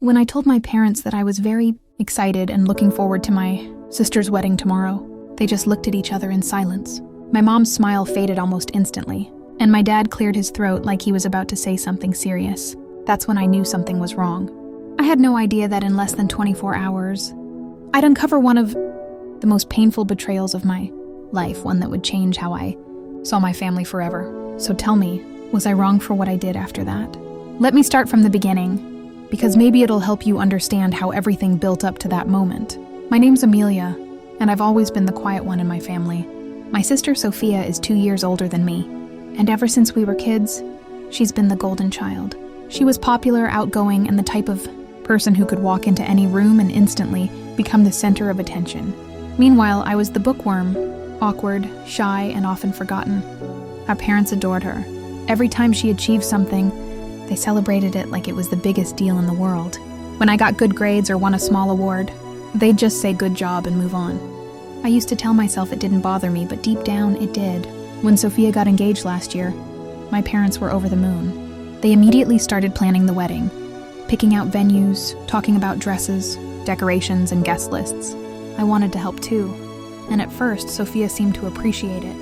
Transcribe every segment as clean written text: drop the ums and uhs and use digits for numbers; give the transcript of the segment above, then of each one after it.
When I told my parents that I was very excited and looking forward to my sister's wedding tomorrow, they just looked at each other in silence. My mom's smile faded almost instantly, and my dad cleared his throat like he was about to say something serious. That's when I knew something was wrong. I had no idea that in less than 24 hours, I'd uncover one of the most painful betrayals of my life, one that would change how I saw my family forever. So tell me, was I wrong for what I did after that? Let me start from the beginning, because maybe it'll help you understand how everything built up to that moment. My name's Amelia, and I've always been the quiet one in my family. My sister Sophia is 2 years older than me, and ever since we were kids, she's been the golden child. She was popular, outgoing, and the type of person who could walk into any room and instantly become the center of attention. Meanwhile, I was the bookworm, awkward, shy, and often forgotten. Our parents adored her. Every time she achieved something, they celebrated it like it was the biggest deal in the world. When I got good grades or won a small award, they'd just say good job and move on. I used to tell myself it didn't bother me, but deep down it did. When Sophia got engaged last year, my parents were over the moon. They immediately started planning the wedding, picking out venues, talking about dresses, decorations, and guest lists. I wanted to help too, and at first, Sophia seemed to appreciate it.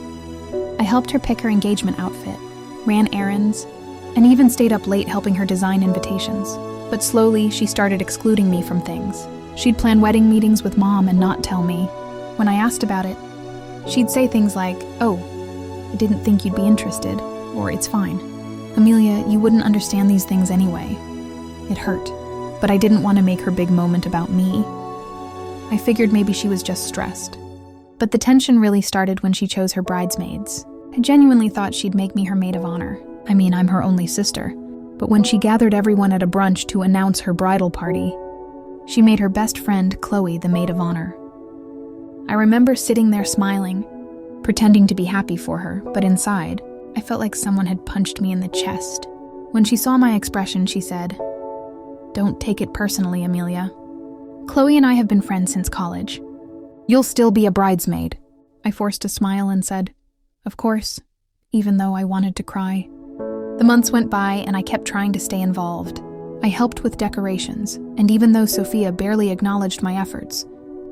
I helped her pick her engagement outfit, ran errands, and even stayed up late helping her design invitations. But slowly, she started excluding me from things. She'd plan wedding meetings with Mom and not tell me. When I asked about it, she'd say things like, "Oh, I didn't think you'd be interested," or "It's fine. Amelia, you wouldn't understand these things anyway." It hurt, but I didn't want to make her big moment about me. I figured maybe she was just stressed. But the tension really started when she chose her bridesmaids. I genuinely thought she'd make me her maid of honor. I mean, I'm her only sister. But when she gathered everyone at a brunch to announce her bridal party, she made her best friend, Chloe, the maid of honor. I remember sitting there smiling, pretending to be happy for her, but inside, I felt like someone had punched me in the chest. When she saw my expression, she said, "Don't take it personally, Amelia. Chloe and I have been friends since college. You'll still be a bridesmaid." I forced a smile and said, "Of course," even though I wanted to cry. The months went by and I kept trying to stay involved. I helped with decorations, and even though Sophia barely acknowledged my efforts,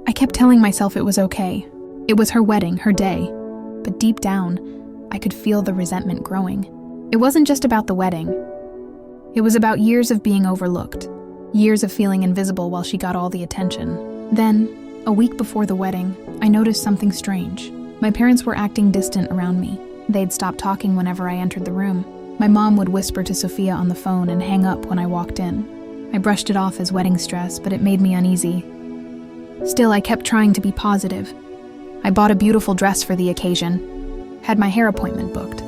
I kept telling myself it was okay. It was her wedding, her day. But deep down, I could feel the resentment growing. It wasn't just about the wedding. It was about years of being overlooked, years of feeling invisible while she got all the attention. Then, a week before the wedding, I noticed something strange. My parents were acting distant around me. They'd stop talking whenever I entered the room. My mom would whisper to Sophia on the phone and hang up when I walked in. I brushed it off as wedding stress, but it made me uneasy. Still, I kept trying to be positive. I bought a beautiful dress for the occasion, had my hair appointment booked,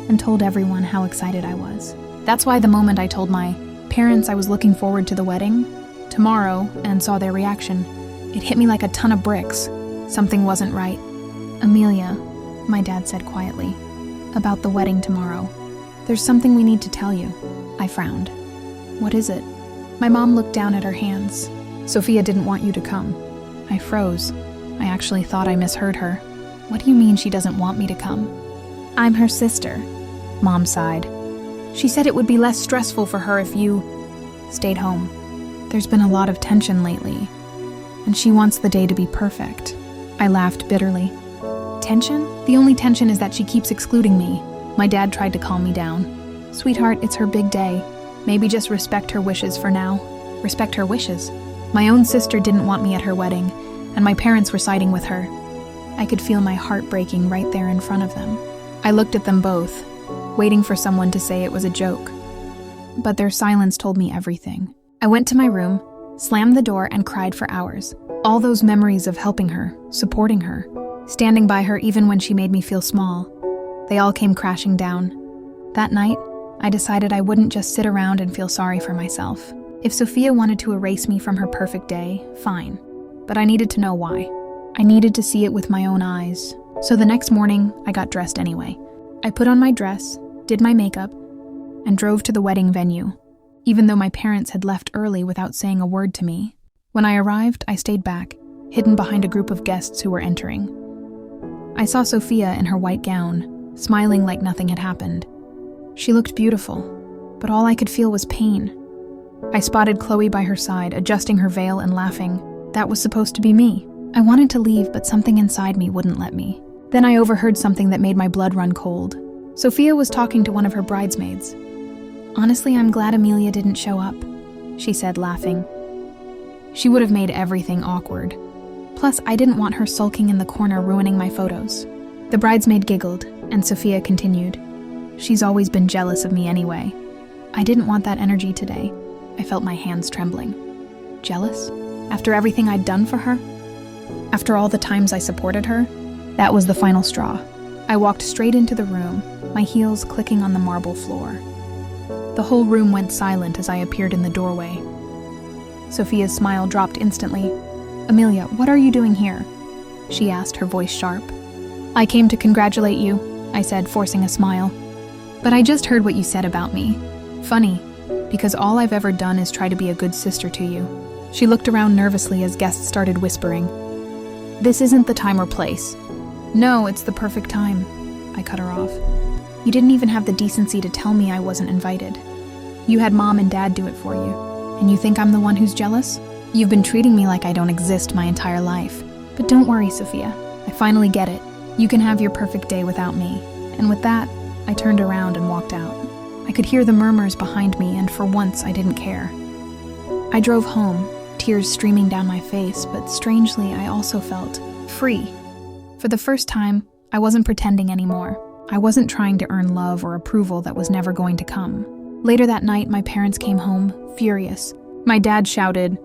and told everyone how excited I was. That's why the moment I told my parents I was looking forward to the wedding tomorrow and saw their reaction, it hit me like a ton of bricks. Something wasn't right. "Amelia," my dad said quietly, "about the wedding tomorrow. There's something we need to tell you." I frowned. "What is it?" My mom looked down at her hands. "Sophia didn't want you to come." I froze. I actually thought I misheard her. "What do you mean she doesn't want me to come?" "I'm her sister," Mom sighed. "She said it would be less stressful for her if you stayed home. There's been a lot of tension lately, and she wants the day to be perfect." I laughed bitterly. "Tension? The only tension is that she keeps excluding me." My dad tried to calm me down. "Sweetheart, it's her big day. Maybe just respect her wishes for now." Respect her wishes? My own sister didn't want me at her wedding, and my parents were siding with her. I could feel my heart breaking right there in front of them. I looked at them both, waiting for someone to say it was a joke. But their silence told me everything. I went to my room, slammed the door, and cried for hours. All those memories of helping her, supporting her, standing by her even when she made me feel small, they all came crashing down. That night, I decided I wouldn't just sit around and feel sorry for myself. If Sophia wanted to erase me from her perfect day, fine. But I needed to know why. I needed to see it with my own eyes. So the next morning, I got dressed anyway. I put on my dress, did my makeup, and drove to the wedding venue, even though my parents had left early without saying a word to me. When I arrived, I stayed back, hidden behind a group of guests who were entering. I saw Sophia in her white gown, smiling like nothing had happened. She looked beautiful, but all I could feel was pain. I spotted Chloe by her side, adjusting her veil and laughing. That was supposed to be me. I wanted to leave, but something inside me wouldn't let me. Then I overheard something that made my blood run cold. Sophia was talking to one of her bridesmaids. "Honestly, I'm glad Amelia didn't show up," she said, laughing. She would have made everything awkward. Plus, I didn't want her sulking in the corner ruining my photos. The bridesmaid giggled, and Sophia continued. "She's always been jealous of me anyway." I didn't want that energy today. I felt my hands trembling. Jealous? After everything I'd done for her? After all the times I supported her? That was the final straw. I walked straight into the room, my heels clicking on the marble floor. The whole room went silent as I appeared in the doorway. Sophia's smile dropped instantly. "Amelia, what are you doing here?" she asked, her voice sharp. "I came to congratulate you," I said, forcing a smile. "But I just heard what you said about me. Funny, because all I've ever done is try to be a good sister to you." She looked around nervously as guests started whispering. "This isn't the time or place." "No, it's the perfect time," I cut her off. "You didn't even have the decency to tell me I wasn't invited. You had Mom and Dad do it for you, and you think I'm the one who's jealous? You've been treating me like I don't exist my entire life. But don't worry, Sophia. I finally get it. You can have your perfect day without me." And with that, I turned around and walked out. I could hear the murmurs behind me, and for once I didn't care. I drove home, tears streaming down my face, but strangely I also felt free. For the first time, I wasn't pretending anymore. I wasn't trying to earn love or approval that was never going to come. Later that night, my parents came home, furious. My dad shouted,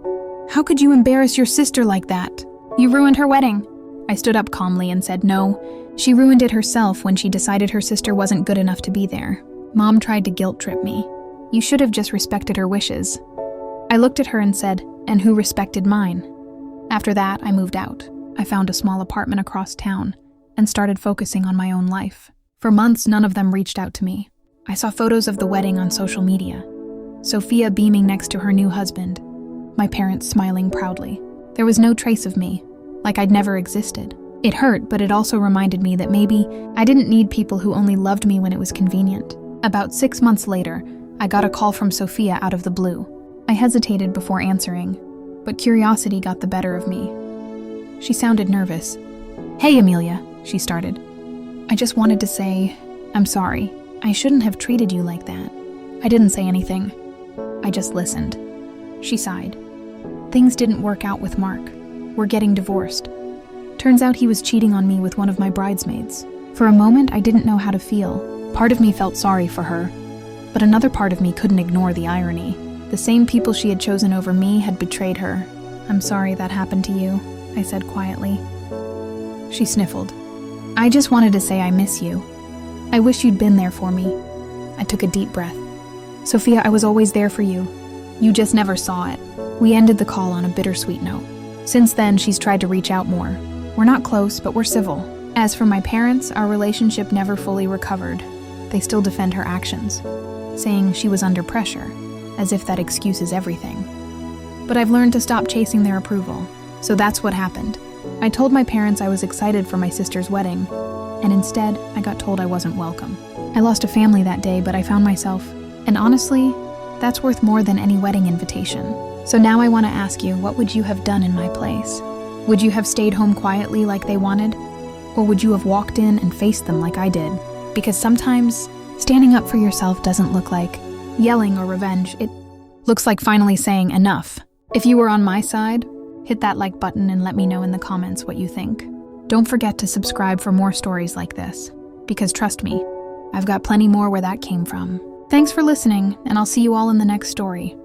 "How could you embarrass your sister like that? You ruined her wedding." I stood up calmly and said no. She ruined it herself when she decided her sister wasn't good enough to be there. Mom tried to guilt trip me. "You should have just respected her wishes." I looked at her and said, "And who respected mine?" After that, I moved out. I found a small apartment across town and started focusing on my own life. For months, none of them reached out to me. I saw photos of the wedding on social media. Sophia beaming next to her new husband. My parents smiling proudly. There was no trace of me, like I'd never existed. It hurt, but it also reminded me that maybe I didn't need people who only loved me when it was convenient. About 6 months later, I got a call from Sophia out of the blue. I hesitated before answering, but curiosity got the better of me. She sounded nervous. "Hey, Amelia," she started. "I just wanted to say, I'm sorry. I shouldn't have treated you like that." I didn't say anything. I just listened. She sighed. "Things didn't work out with Mark. We're getting divorced. Turns out he was cheating on me with one of my bridesmaids. For a moment, I didn't know how to feel. Part of me felt sorry for her, but another part of me couldn't ignore the irony. The same people she had chosen over me had betrayed her. "I'm sorry that happened to you," I said quietly. She sniffled. "I just wanted to say I miss you. I wish you'd been there for me." I took a deep breath. "Sophia, I was always there for you. You just never saw it." We ended the call on a bittersweet note. Since then, she's tried to reach out more. We're not close, but we're civil. As for my parents, our relationship never fully recovered. They still defend her actions, saying she was under pressure, as if that excuses everything. But I've learned to stop chasing their approval, so that's what happened. I told my parents I was excited for my sister's wedding, and instead, I got told I wasn't welcome. I lost a family that day, but I found myself, and honestly, that's worth more than any wedding invitation. So now I want to ask you, what would you have done in my place? Would you have stayed home quietly like they wanted? Or would you have walked in and faced them like I did? Because sometimes, standing up for yourself doesn't look like yelling or revenge. It looks like finally saying enough. If you were on my side, hit that like button and let me know in the comments what you think. Don't forget to subscribe for more stories like this, because trust me, I've got plenty more where that came from. Thanks for listening, and I'll see you all in the next story.